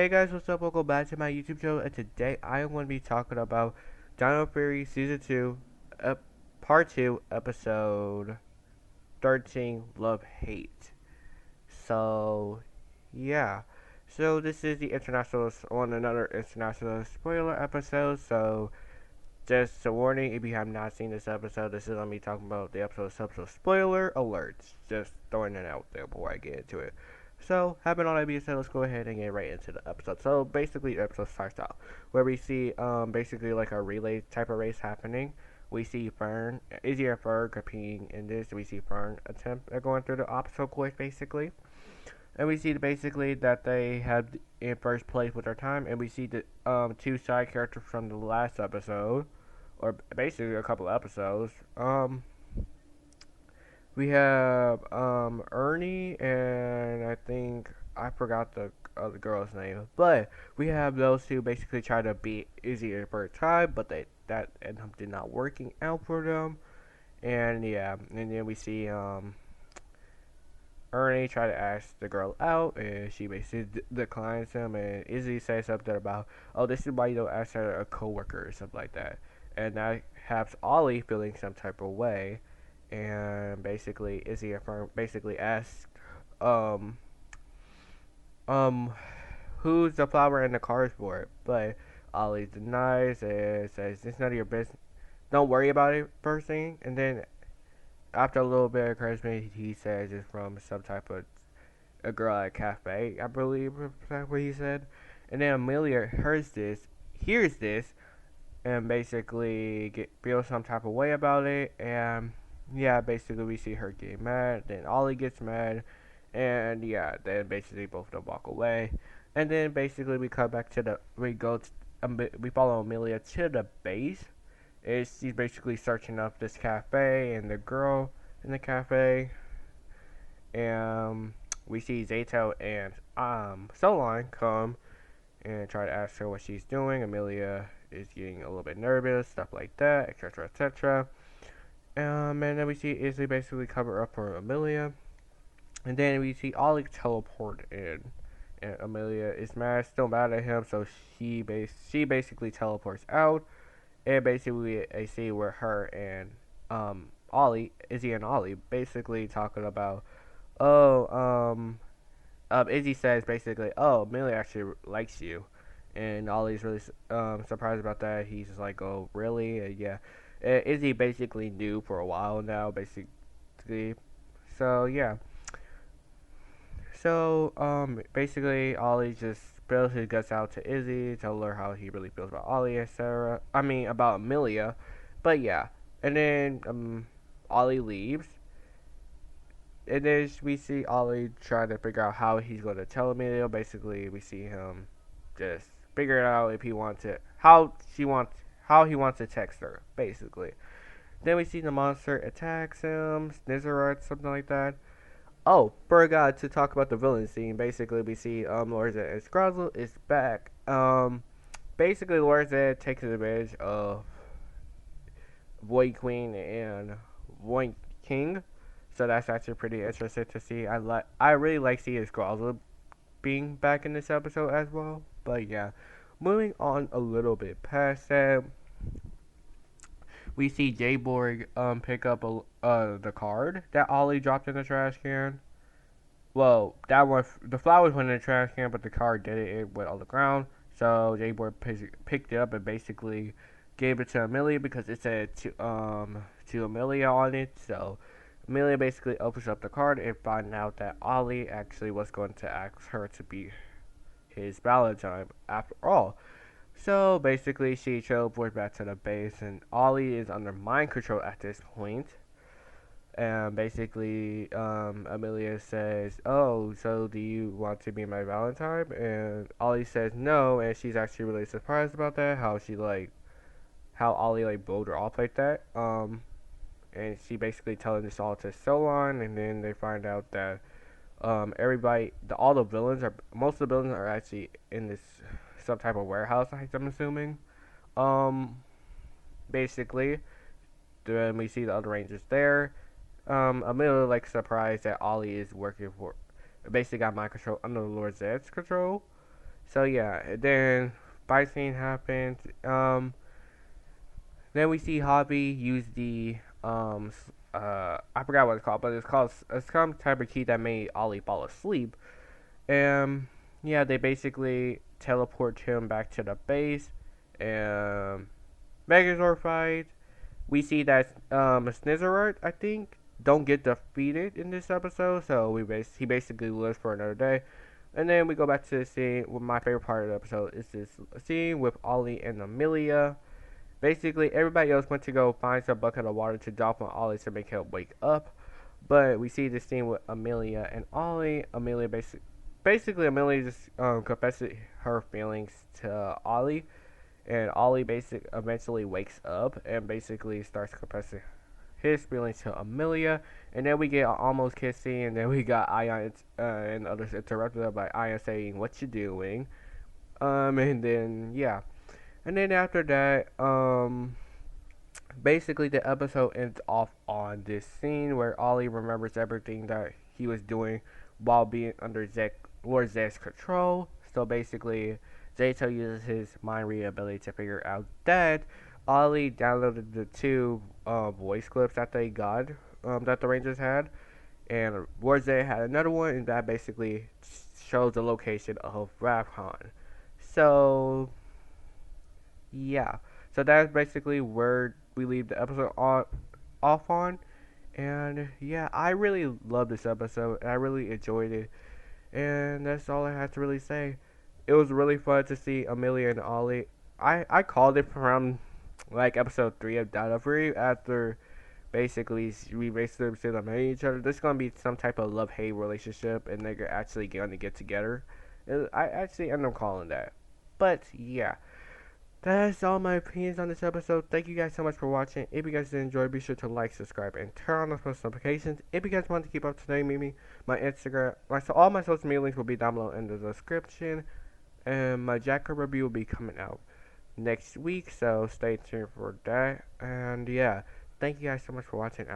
Hey guys, what's up? Welcome back to my YouTube channel, and today I am going to be talking about Dino Season 2, Part 2, Episode 13, Love Hate. So, yeah. So, this is the another international spoiler episode, so just a warning, if you have not seen this episode, this is going to be talking about the episode spoiler alerts. Just throwing it out there before I get into it. So, having all that being said, let's go ahead and get right into the episode. So, basically, the episode starts out where we see, basically like a relay type of race happening. We see Fern, Izzy and Fern competing in this. We see Fern attempt at going through the obstacle course, basically. And we see basically that they had in first place with their time. And we see the two side characters from the last episode, or basically a couple episodes. We have Ernie, and I think I forgot the other girl's name, but we have those two basically try to beat Izzy for a time, but that ended up did not working out for them. And yeah, and then we see Ernie try to ask the girl out, and she basically declines him. And Izzy says something about, "Oh, this is why you don't ask her a coworker," or something like that. And that has Ollie feeling some type of way. And basically, Izzy affirmed, basically asked, um, um, who's the flower in the cars for? But Ollie denies and says it's none of your business. Don't worry about it, first thing. And then after a little bit of encouragement, he says it's from some type of a girl at a cafe, I believe that's what he said. And then Amelia hears this, and basically feels some type of way about it. And yeah, basically we see her get mad. Then Ollie gets mad, and yeah, then basically both of them walk away. And then basically we come back to we follow Amelia to the base. She's basically searching up this cafe and the girl in the cafe. And we see Zato and Solon come and try to ask her what she's doing. Amelia is getting a little bit nervous, stuff like that, etc., etc. And then we see Izzy basically cover up for Amelia. And then we see Ollie teleport in. And Amelia is mad, still mad at him, so she basically teleports out. And basically, I see where her and Izzy and Ollie, basically talking about, oh, Izzy says basically, oh, Amelia actually likes you. And Ollie's really surprised about that. He's just like, oh, really? Yeah. Izzy basically knew for a while now, basically. So, yeah. So, basically, Ollie just spills his guts out to Izzy, tell her how he really feels about Ollie, etc. I mean, about Amelia. But, yeah. And then, Ollie leaves. And then we see Ollie trying to figure out how he's going to tell Amelia. Basically, we see him just figure it out if he wants it, how he wants to text her, basically. Then we see the monster attacks him, Snizzard, something like that. Oh, forgot to talk about the villain scene. Basically, we see Lord Zedd and Scrozzle is back. Basically, Lord Zedd takes advantage of Void Queen and Void King. So that's actually pretty interesting to see. I really like seeing Scrozzle being back in this episode as well. But yeah, moving on a little bit past that, we see Jayborg pick up the card that Ollie dropped in the trash can. Well, that one, the flowers went in the trash can, but the card didn't. It went on the ground. So Jayborg picked it up and basically gave it to Amelia because it said to Amelia on it. So Amelia basically opens up the card and finds out that Ollie actually was going to ask her to be his Valentine after all. So basically, she teleports back to the base, and Ollie is under mind control at this point. And basically, Amelia says, "Oh, so do you want to be my Valentine?" And Ollie says no, and she's actually really surprised about that. How Ollie like blowed her off like that. And she basically telling this all to Solon, and then they find out that all the villains most of the villains are actually in this some type of warehouse, I'm assuming. Um, basically, then we see the other rangers there. I'm really like surprised that Ollie is working for, basically got mind control under Lord Zedd's control, So yeah, then fight scene happens. Then we see Hobby use the I forgot what it's called, but it's some type of key that made Ollie fall asleep. And yeah, they basically teleport him back to the base. And Megazord fight. We see that Snizzard, I think, don't get defeated in this episode, so he basically lives for another day. And then we go back to the scene. With my favorite part of the episode is this scene with Ollie and Amelia. Basically, everybody else went to go find some bucket of water to drop on Ollie to make him wake up. But we see this scene with Amelia and Ollie. Basically Amelia just confesses her feelings to Ollie, and Ollie eventually wakes up and basically starts confessing his feelings to Amelia. And then we get an almost kiss scene, and then we got Ion and others interrupted by Ion saying, "What you doing?" And then yeah, and then after that, basically the episode ends off on this scene where Ollie remembers everything that he was doing while being under Lord Zedd's control. So basically, Zato uses his mind read ability to figure out that Ollie downloaded the two voice clips that they got, that the Rangers had, and Lord Zedd had another one, and that basically shows the location of Ravcon. So yeah, so that's basically where we leave the episode off on. And yeah, I really love this episode, and I really enjoyed it. And that's all I have to really say. It was really fun to see Amelia and Ollie. I called it around like episode 3 of Dino Free after we basically said them hating each other. This is gonna be some type of love hate relationship, and they're actually gonna get together. I actually end up calling that. But yeah, that's all my opinions on this episode. Thank you guys so much for watching. If you guys did enjoy, be sure to like, subscribe, and turn on those post notifications. If you guys want to keep up to date with me, my Instagram, all my social media links will be down below in the description. And my Jacker review will be coming out next week, so stay tuned for that. And yeah, thank you guys so much for watching.